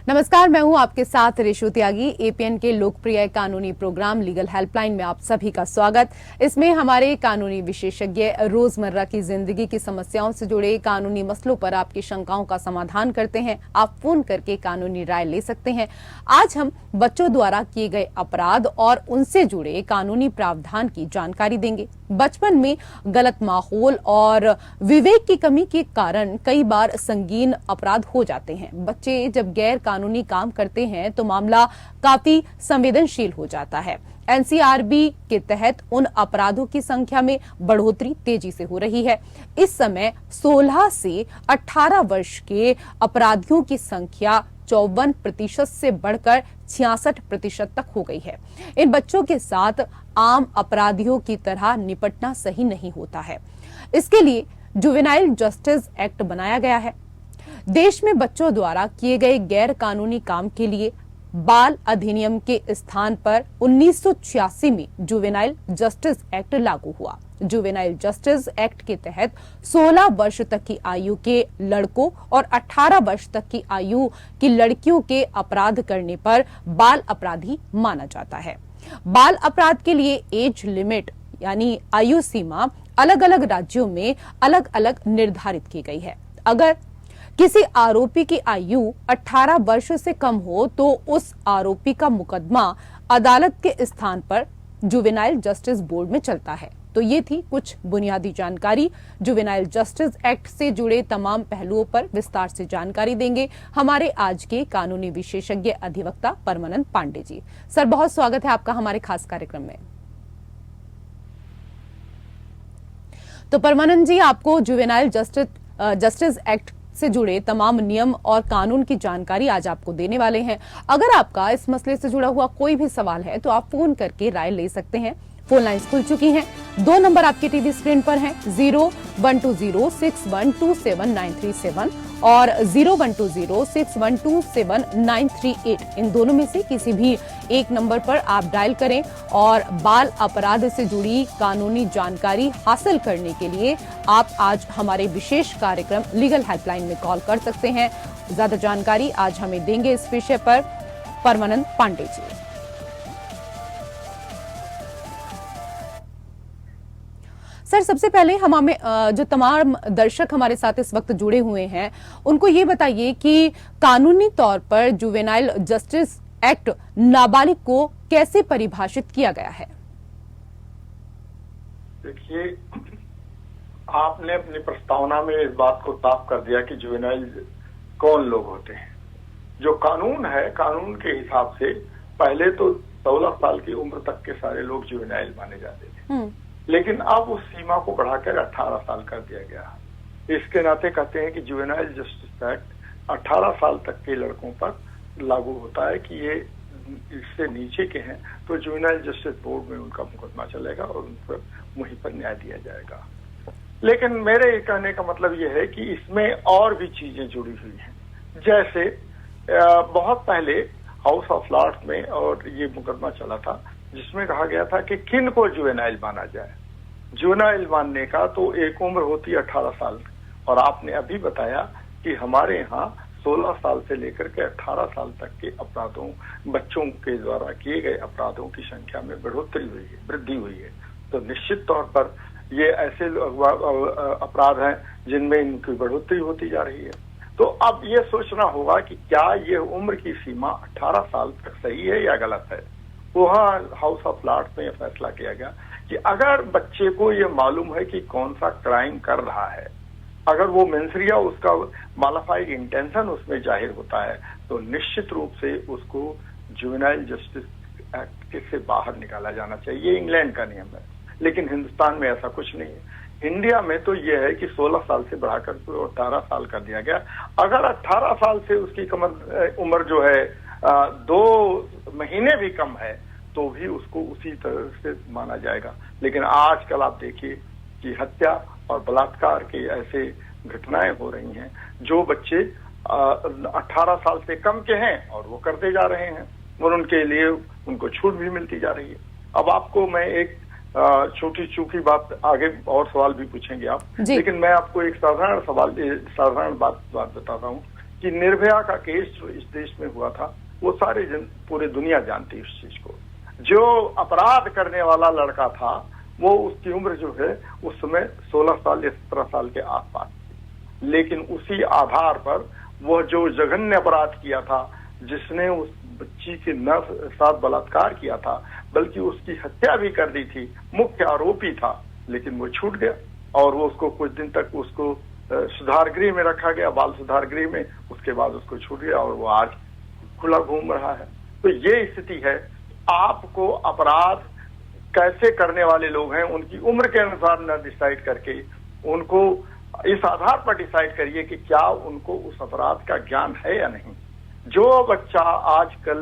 नमस्कार, मैं हूं आपके साथ रिशु त्यागी। एपीएन के लोकप्रिय कानूनी प्रोग्राम लीगल हेल्पलाइन में आप सभी का स्वागत। इसमें हमारे कानूनी विशेषज्ञ रोजमर्रा की जिंदगी की समस्याओं से जुड़े कानूनी मसलों पर आपकी शंकाओं का समाधान करते हैं। आप फोन करके कानूनी राय ले सकते हैं। आज हम बच्चों द्वारा किए गए अपराध और उनसे जुड़े कानूनी प्रावधान की जानकारी देंगे। बचपन में गलत माहौल और विवेक की कमी के कारण कई बार संगीन अपराध हो जाते हैं। बच्चे जब गैर कानूनी काम करते हैं तो मामला काफी संवेदनशील हो जाता है। एनसीआरबी के तहत उन अपराधों की संख्या में बढ़ोतरी तेजी से हो रही है। इस समय 16 से 18 वर्ष के अपराधियों की संख्या 54% से बढ़कर 66% तक हो गई है। इन बच्चों के साथ आम अपराधियों की तरह निपटना सही नहीं होता है। इसके लिए जुवेनाइल जस्टिस एक्ट बनाया गया है। देश में बच्चों द्वारा किए गए गैर कानूनी काम के लिए बाल अधिनियम के स्थान पर 1986 में जुवेनाइल जस्टिस एक्ट लागू हुआ। जुवेनाइल जस्टिस एक्ट के तहत 16 वर्ष तक की आयु के लड़कों और 18 वर्ष तक की आयु की लड़कियों के अपराध करने पर बाल अपराधी माना जाता है। बाल अपराध के लिए एज लिमिट यानी आयु सीमा अलग अलग राज्यों में अलग अलग निर्धारित की गई है। अगर किसी आरोपी की आयु 18 वर्ष से कम हो तो उस आरोपी का मुकदमा अदालत के स्थान पर जुवेनाइल जस्टिस बोर्ड में चलता है। तो ये थी कुछ बुनियादी जानकारी। जुवेनाइल जस्टिस एक्ट से जुड़े तमाम पहलुओं पर विस्तार से जानकारी देंगे हमारे आज के कानूनी विशेषज्ञ अधिवक्ता परमानंद पांडे जी। सर, बहुत स्वागत है आपका हमारे खास कार्यक्रम में। तो परमानंद जी, आपको जुवेनाइल जस्टिस एक्ट से जुड़े तमाम नियम और कानून की जानकारी आज आपको देने वाले हैं। अगर आपका इस मसले से जुड़ा हुआ कोई भी सवाल है तो आप फोन करके राय ले सकते हैं। फोन लाइंस खुल चुकी हैं। 2 नंबर आपके टीवी स्क्रीन पर हैं, 0120612793 और 012061279338। इन दोनों में से किसी भी एक नंबर पर आप डायल करें और बाल अपराध से जुड़ी कानूनी जानकारी हासिल करने के लिए आप आज हमारे विशेष कार्यक्रम लीगल हेल्पलाइन में कॉल कर सकते हैं। ज्यादा जानकारी आज हमें देंगे इस विषय पर परमानंद पांडे जी। सर, सबसे पहले हमें जो तमाम दर्शक हमारे साथ इस वक्त जुड़े हुए हैं उनको ये बताइए कि कानूनी तौर पर जुवेनाइल जस्टिस एक्ट नाबालिग को कैसे परिभाषित किया गया है। देखिए, आपने अपनी प्रस्तावना में इस बात को साफ कर दिया कि जुवेनाइल कौन लोग होते हैं। जो कानून है, कानून के हिसाब से पहले तो 16 साल की उम्र तक के सारे लोग जुवेनाइल माने जाते थे, लेकिन अब उस सीमा को बढ़ाकर 18 साल कर दिया गया। इसके नाते कहते हैं कि जुवेनाइल जस्टिस एक्ट 18 साल तक के लड़कों पर लागू होता है कि ये इससे नीचे के हैं तो जुवेनाइल जस्टिस बोर्ड में उनका मुकदमा चलेगा और उन पर वहीं पर न्याय दिया जाएगा। लेकिन मेरे कहने का मतलब ये है कि इसमें और भी चीजें जुड़ी हुई हैं। जैसे बहुत पहले हाउस ऑफ लॉर्ड्स में और ये मुकदमा चला था जिसमें कहा गया था कि किन को जुवेनाइल माना जाए। जुवेनाइल मानने का तो एक उम्र होती है 18 साल, और आपने अभी बताया कि हमारे यहाँ 16 साल से लेकर के 18 साल तक के अपराधों, बच्चों के द्वारा किए गए अपराधों की संख्या में बढ़ोतरी हुई है, वृद्धि हुई है। तो निश्चित तौर पर ये ऐसे अपराध हैं जिनमें इनकी बढ़ोतरी होती जा रही है। तो अब ये सोचना होगा कि क्या ये उम्र की सीमा 18 साल तक सही है या गलत है। वहाँ हाउस ऑफ लॉर्ड्स में यह फैसला किया गया कि अगर बच्चे को ये मालूम है कि कौन सा क्राइम कर रहा है, अगर वो मेंसरिया उसका मॉडिफाइड इंटेंशन उसमें जाहिर होता है, तो निश्चित रूप से उसको जुवेनाइल जस्टिस एक्ट से बाहर निकाला जाना चाहिए। इंग्लैंड का नियम है, लेकिन हिंदुस्तान में ऐसा कुछ नहीं है। इंडिया में तो यह है कि 16 साल से बढ़ाकर 18 साल कर दिया गया। अगर 18 साल से उसकी उम्र जो है 2 महीने भी कम है तो भी उसको उसी तरह से माना जाएगा। लेकिन आजकल आप देखिए कि हत्या और बलात्कार के ऐसे घटनाएं हो रही हैं जो बच्चे 18 साल से कम के हैं और वो करते जा रहे हैं और उनके लिए उनको छूट भी मिलती जा रही है। अब आपको मैं एक छोटी चूकी बात, आगे और सवाल भी पूछेंगे आप, लेकिन मैं आपको एक साधारण बात बताता हूँ कि निर्भया का केस जो इस देश में हुआ था, वो पूरी दुनिया जानती है उस चीज को। जो अपराध करने वाला लड़का था, वो उसकी उम्र जो है उस समय 16 साल या 17 साल के आसपास थी, लेकिन उसी आधार पर वह जो जघन्य अपराध किया था, जिसने उस बच्ची के न साथ बलात्कार किया था बल्कि उसकी हत्या भी कर दी थी, मुख्य आरोपी था, लेकिन वो छूट गया और वो उसको कुछ दिन तक उसको सुधार गृह में रखा गया, बाल सुधार गृह में। उसके बाद उसको छूट गया और वो आज खुला घूम रहा है। तो ये स्थिति है। आपको अपराध कैसे करने वाले लोग हैं उनकी उम्र के अनुसार न डिसाइड करके उनको इस आधार पर डिसाइड करिए कि क्या उनको उस अपराध का ज्ञान है या नहीं। जो बच्चा आजकल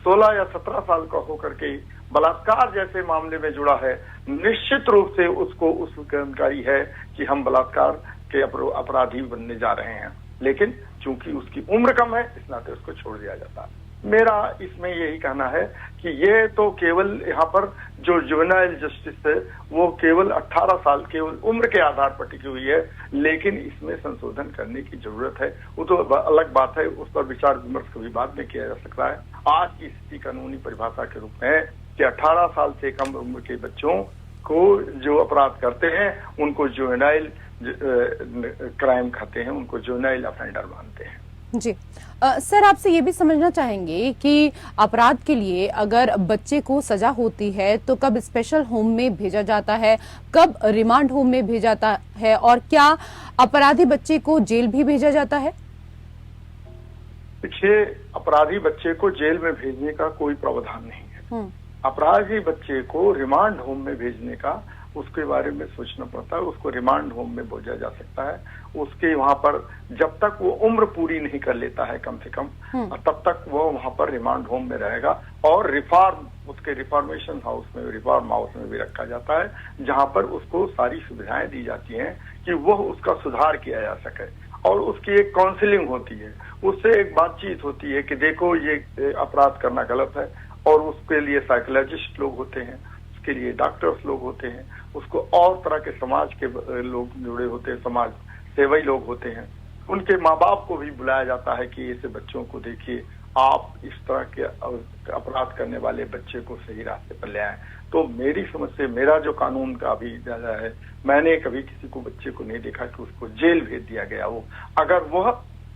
16 या 17 साल का होकर के बलात्कार जैसे मामले में जुड़ा है, निश्चित रूप से उसको उस जानकारी है कि हम बलात्कार के अपराधी बनने जा रहे हैं, लेकिन चूंकि उसकी उम्र कम है इस नाते उसको छोड़ दिया जाता है। मेरा इसमें यही कहना है कि ये तो केवल यहाँ पर जो जुवेनाइल जस्टिस है वो केवल 18 साल केवल उम्र के आधार पर टिकी हुई है, लेकिन इसमें संशोधन करने की जरूरत है। वो तो अलग बात है, उस पर विचार विमर्श कभी बाद में किया जा सकता है। आज की स्थिति कानूनी परिभाषा के रूप में है कि 18 साल से कम उम्र के बच्चों को जो अपराध करते हैं उनको जुवेनाइल क्राइम कहते हैं, उनको जुवेनाइल ऑफेंडर मानते हैं। जी सर, आपसे ये भी समझना चाहेंगे कि अपराध के लिए अगर बच्चे को सजा होती है तो कब स्पेशल होम में भेजा जाता है, कब रिमांड होम में भेजा जाता है, और क्या अपराधी बच्चे को जेल भी भेजा जाता है? देखिए, अपराधी बच्चे को जेल में भेजने का कोई प्रावधान नहीं है। अपराधी बच्चे को रिमांड होम में भेजने का उसके बारे में सोचना पड़ता है। उसको रिमांड होम में भेजा जा सकता है। उसके वहां पर जब तक वो उम्र पूरी नहीं कर लेता है कम से कम, तब तक वो वहां पर रिमांड होम में रहेगा और उसके रिफॉर्मेशन हाउस में, रिफॉर्म हाउस में भी रखा जाता है, जहां पर उसको सारी सुविधाएं दी जाती हैं कि वह उसका सुधार किया जा सके। और उसकी एक काउंसलिंग होती है, उससे एक बातचीत होती है कि देखो ये अपराध करना गलत है, और उसके लिए साइकोलॉजिस्ट लोग होते हैं, उसके लिए डॉक्टर्स लोग होते हैं, उसको और तरह के समाज के लोग जुड़े होते हैं, समाज सेवई लोग होते हैं। उनके माँ बाप को भी बुलाया जाता है कि ऐसे बच्चों को देखिए, आप इस तरह के अपराध करने वाले बच्चे को सही रास्ते पर ले आए। तो मेरी समझ से मेरा जो कानून का अभी दायरा है, मैंने कभी किसी को बच्चे को नहीं देखा कि उसको जेल भेज दिया गया हो। अगर वह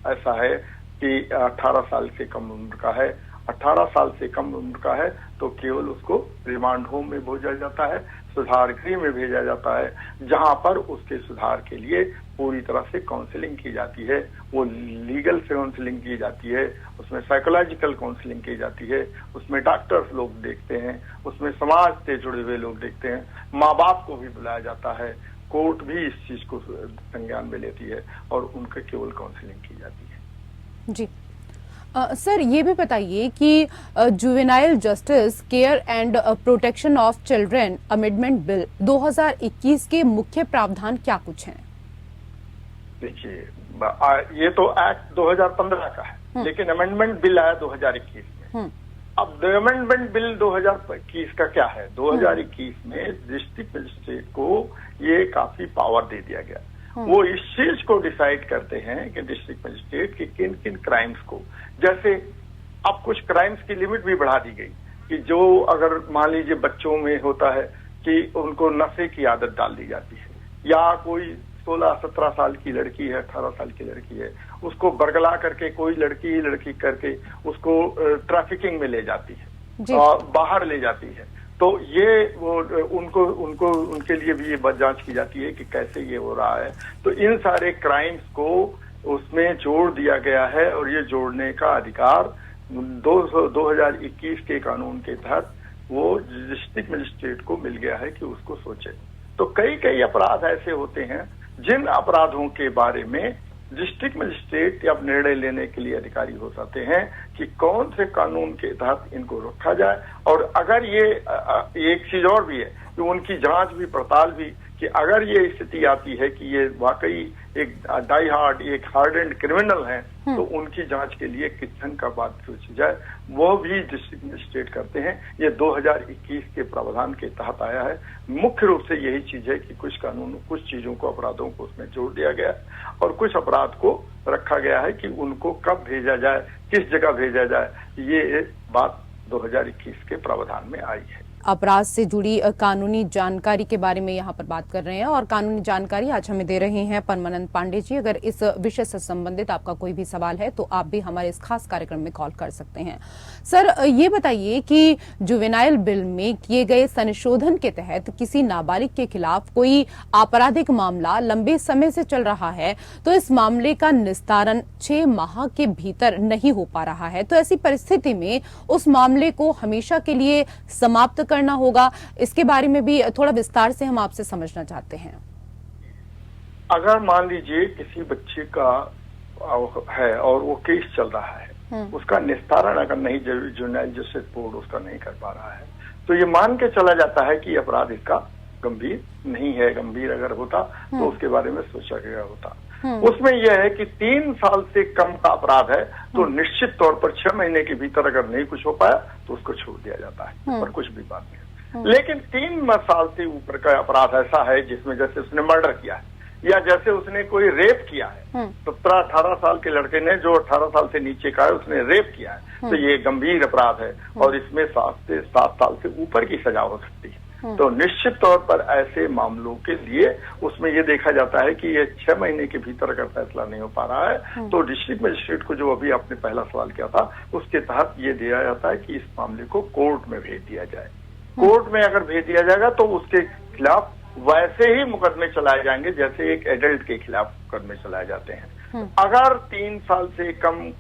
ऐसा है कि 18 साल से कम उम्र का है, 18 साल से कम उम्र का है, तो केवल उसको रिमांड होम में भेजा जाता है, सुधार गृह में भेजा जाता है, जहां पर उसके सुधार के लिए पूरी तरह से काउंसलिंग की जाती है। वो लीगल काउंसलिंग की जाती है, उसमें साइकोलॉजिकल काउंसलिंग की जाती है, उसमें डॉक्टर्स लोग देखते हैं, उसमें समाज से जुड़े हुए लोग देखते हैं, माँ बाप को भी बुलाया जाता है, कोर्ट भी इस चीज को संज्ञान में लेती है और उनके केवल काउंसलिंग की जाती है। जी सर, ये भी बताइए कि juvenile justice care and protection of children amendment bill 2021 के मुख्य प्रावधान क्या कुछ हैं? देखिए, ये तो एक्ट 2015 का है, लेकिन अमेंडमेंट बिल आया 2021 में। अब अमेंडमेंट बिल 2021 का क्या है? 2021 में डिस्ट्रिक्ट मजिस्ट्रेट को ये काफी पावर दे दिया गया। वो इस चीज को डिसाइड करते हैं कि डिस्ट्रिक्ट मजिस्ट्रेट के किन किन क्राइम्स को, जैसे अब कुछ क्राइम्स की लिमिट भी बढ़ा दी गई कि जो अगर मान लीजिए बच्चों में होता है कि उनको नशे की आदत डाल दी जाती है, या कोई 16-17 साल की लड़की है, 18 साल की लड़की है, उसको बरगला करके कोई लड़की करके उसको ट्रैफिकिंग में ले जाती है और बाहर ले जाती है, तो ये वो उनको उनके लिए भी ये जांच की जाती है कि कैसे ये हो रहा है। तो इन सारे क्राइम्स को उसमें जोड़ दिया गया है, और ये जोड़ने का अधिकार 2021 के कानून के तहत वो डिस्ट्रिक्ट मजिस्ट्रेट को मिल गया है कि उसको सोचे। तो कई अपराध ऐसे होते हैं जिन अपराधों के बारे में डिस्ट्रिक्ट मजिस्ट्रेट या निर्णय लेने के लिए अधिकारी हो सकते हैं कि कौन से कानून के तहत इनको रखा जाए। और अगर ये एक चीज और भी है कि उनकी जांच भी पड़ताल भी, कि अगर ये स्थिति आती है कि ये वाकई एक डाई हार्ड, एक हार्डेंड क्रिमिनल हैं, तो उनकी जांच के लिए किचन का बात सोची जाए, वो भी डिस्ट्रिक्ट मजिस्ट्रेट करते हैं। ये 2021 के प्रावधान के तहत आया है। मुख्य रूप से यही चीज है कि कुछ चीजों को, अपराधों को उसमें जोड़ दिया गया है और कुछ अपराध को रखा गया है कि उनको कब भेजा जाए, किस जगह भेजा जाए। ये बात 2021 के प्रावधान में आई है। अपराध से जुड़ी कानूनी जानकारी के बारे में यहाँ पर बात कर रहे हैं और कानूनी जानकारी आज हमें दे रहे हैं परमानंद पांडे जी। अगर इस विषय से संबंधित आपका कोई भी सवाल है तो आप भी हमारे इस खास कार्यक्रम में कॉल कर सकते हैं। सर, ये बताइए कि जुवेनाइल बिल में किए गए संशोधन के तहत किसी नाबालिग के खिलाफ कोई आपराधिक मामला लंबे समय से चल रहा है तो इस मामले का निस्तारण 6 माह के भीतर नहीं हो पा रहा है, तो ऐसी परिस्थिति में उस मामले को हमेशा के लिए समाप्त करना होगा। इसके बारे में भी थोड़ा विस्तार से हम आपसे समझना चाहते हैं। अगर मान लीजिए किसी बच्चे का है और वो केस चल रहा है, उसका निस्तारण अगर नहीं, जुवेनाइल जस्टिस बोर्ड उसका नहीं कर पा रहा है, तो ये मान के चला जाता है कि अपराध इसका गंभीर नहीं है। गंभीर अगर होता तो उसके बारे में सोचा गया होता। उसमें यह है कि 3 साल से कम का अपराध है तो निश्चित तौर पर 6 महीने के भीतर अगर नहीं कुछ हो पाया तो उसको छोड़ दिया जाता है और कुछ भी बात नहीं। लेकिन 3 साल से ऊपर का अपराध ऐसा है जिसमें जैसे उसने मर्डर किया है या जैसे उसने कोई रेप किया है, 17-18 साल के लड़के ने जो 18 साल से नीचे का है उसने रेप किया है, तो ये गंभीर अपराध है और इसमें 7 से 7 साल से ऊपर की सजा हो सकती है। तो निश्चित तौर पर ऐसे मामलों के लिए उसमें ये देखा जाता है कि ये 6 महीने के भीतर अगर फैसला नहीं हो पा रहा है तो डिस्ट्रिक्ट मजिस्ट्रेट को, जो अभी आपने पहला सवाल किया था, उसके तहत ये दिया जाता है कि इस मामले को कोर्ट में भेज दिया जाए। कोर्ट में अगर भेज दिया जाएगा तो उसके खिलाफ वैसे ही मुकदमे चलाए जाएंगे जैसे एक एडल्ट के खिलाफ मुकदमे चलाए जाते हैं। अगर 3 साल से कम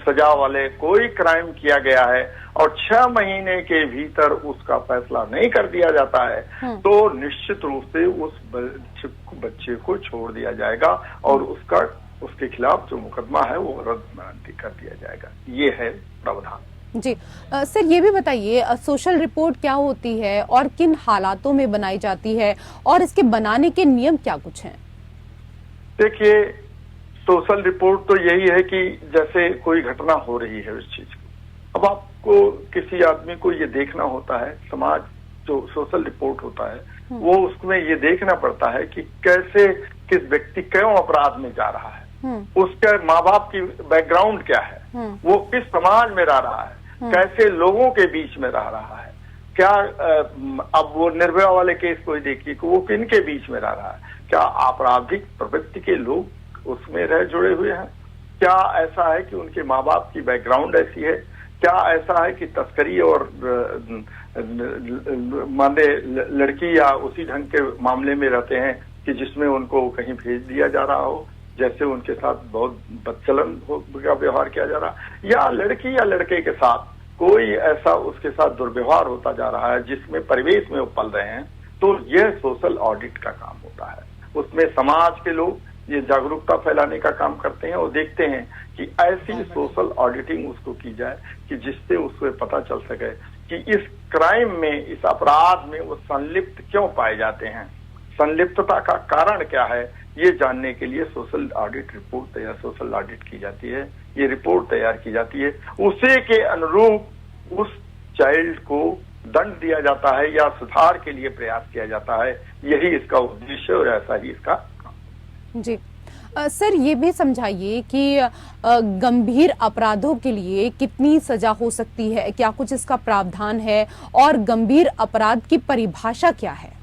सजा वाले कोई क्राइम किया गया है और 6 महीने के भीतर उसका फैसला नहीं कर दिया जाता है तो निश्चित रूप से उस बच्चे को छोड़ दिया जाएगा और उसके खिलाफ जो मुकदमा है वो रद्द कर दिया जाएगा। ये है प्रावधान। जी सर, ये भी बताइए सोशल रिपोर्ट क्या होती है और किन हालातों में बनाई जाती है और इसके बनाने के नियम क्या कुछ हैं? देखिए, सोशल रिपोर्ट तो यही है कि जैसे कोई घटना हो रही है उस चीज को, अब आपको किसी आदमी को ये देखना होता है, समाज जो सोशल रिपोर्ट होता है वो उसमें ये देखना पड़ता है कि कैसे किस व्यक्ति क्यों अपराध में जा रहा है, उसके माँ बाप की बैकग्राउंड क्या है, वो किस समाज में रह रहा है, कैसे लोगों के बीच में रह रहा है, क्या अब वो निर्भया वाले केस को ही देखिए कि वो किन के बीच में रह रहा है, क्या आपराधिक प्रवृत्ति के लोग उसमें रह जुड़े हुए हैं, क्या ऐसा है कि उनके माँ बाप की बैकग्राउंड ऐसी है, क्या ऐसा है कि तस्करी और माने लड़की या उसी ढंग के मामले में रहते हैं कि जिसमें उनको कहीं भेज दिया जा रहा हो, जैसे उनके साथ बहुत बदचलन का व्यवहार किया जा रहा है, या लड़की या लड़के के साथ कोई ऐसा उसके साथ दुर्व्यवहार होता जा रहा है जिसमें परिवेश में वो पल रहे हैं, तो यह सोशल ऑडिट का काम होता है। उसमें समाज के लोग ये जागरूकता फैलाने का काम करते हैं और देखते हैं कि ऐसी सोशल ऑडिटिंग उसको की जाए कि जिससे उसको पता चल सके कि इस क्राइम में, इस अपराध में वो संलिप्त क्यों पाए जाते हैं, संलिप्तता का कारण क्या है, ये जानने के लिए social audit report social audit की जाती है, ये रिपोर्ट तैयार की जाती है। उसी के अनुरूप उस चाइल्ड को दंड दिया जाता है या सुधार के लिए प्रयास किया जाता है। यही इसका उद्देश्य और ऐसा ही इसका जी। सर, ये भी समझाइए कि गंभीर अपराधों के लिए कितनी सजा हो सकती है, क्या कुछ इसका प्रावधान है और गंभीर अपराध की परिभाषा क्या है?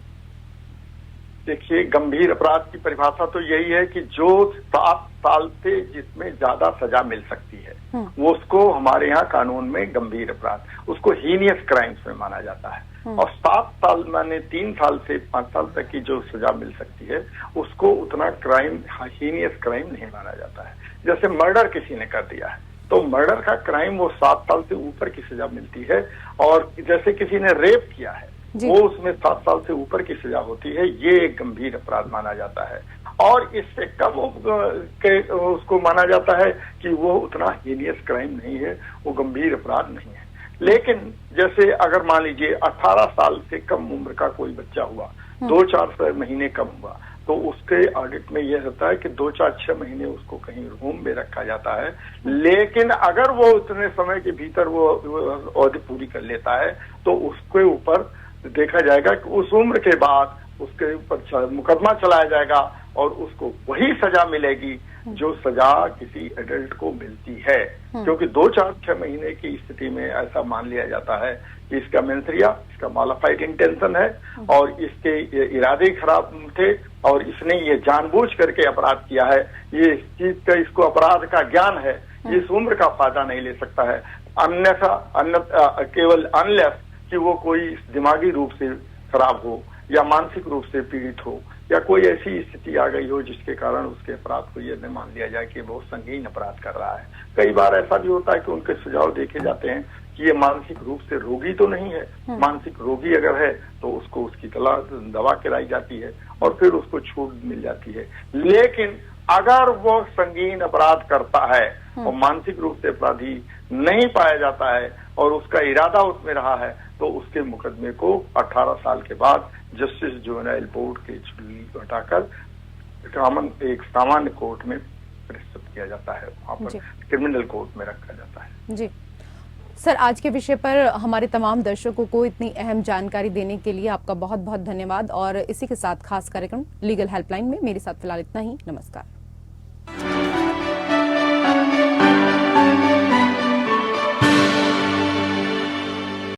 देखिए, गंभीर अपराध की परिभाषा तो यही है कि जो 7 साल से जिसमें ज्यादा सजा मिल सकती है वो उसको हमारे यहाँ कानून में गंभीर अपराध, उसको हीनियस क्राइम्स में माना जाता है। और 7 साल माने 3 साल से 5 साल तक की जो सजा मिल सकती है उसको उतना क्राइम, हीनियस क्राइम नहीं माना जाता है। जैसे मर्डर किसी ने कर दिया है तो मर्डर का क्राइम वो 7 साल से ऊपर की सजा मिलती है, और जैसे किसी ने रेप किया है वो उसमें 7 साल से ऊपर की सजा होती है, ये एक गंभीर अपराध माना जाता है। और इससे कम उसको माना जाता है कि वो उतना हीनियस क्राइम नहीं है, वो गंभीर अपराध नहीं है। लेकिन जैसे अगर मान लीजिए 18 साल से कम उम्र का कोई बच्चा हुआ, 2-4 महीने कम हुआ, तो उसके ऑडिट में यह होता है कि 2-4-6 महीने उसको कहीं रूम में रखा जाता है। लेकिन अगर वो उतने समय के भीतर वो अवधि पूरी कर लेता है तो उसके ऊपर देखा जाएगा कि उस उम्र के बाद उसके ऊपर मुकदमा चलाया जाएगा और उसको वही सजा मिलेगी जो सजा किसी एडल्ट को मिलती है। क्योंकि 2-4-6 महीने की स्थिति में ऐसा मान लिया जाता है कि इसका मेंथरिया, इसका मॉडिफाइड इंटेंशन है और इसके इरादे खराब थे और इसने ये जानबूझ करके अपराध किया है, ये इस चीज का, इसको अपराध का ज्ञान है, इस उम्र का फायदा नहीं ले सकता है। अन्यथा केवल अनलेस कि वो कोई दिमागी रूप से खराब हो या मानसिक रूप से पीड़ित हो या कोई ऐसी स्थिति आ गई हो जिसके कारण उसके अपराध को यह मान लिया जाए कि बहुत संगीन अपराध कर रहा है। कई बार ऐसा भी होता है कि उनके सुझाव देखे जाते हैं कि ये मानसिक रूप से रोगी तो नहीं है, मानसिक रोगी अगर है तो उसको उसकी दवा कराई जाती है और फिर उसको छूट मिल जाती है। लेकिन अगर वो संगीन अपराध करता है और मानसिक रूप से अपराधी नहीं पाया जाता है और उसका इरादा उसमें रहा है तो उसके मुकदमे को 18 साल के बाद जस्टिस जुवेनाइल बोर्ड के हटाकर एक सामान्य कोर्ट में प्रस्तुत किया जाता है, वहां पर क्रिमिनल कोर्ट में रखा जाता है। जी सर, आज के विषय पर हमारे तमाम दर्शकों को इतनी अहम जानकारी देने के लिए आपका बहुत बहुत धन्यवाद और इसी के साथ खास कार्यक्रम लीगल हेल्पलाइन में मेरे साथ फिलहाल इतना ही। नमस्कार।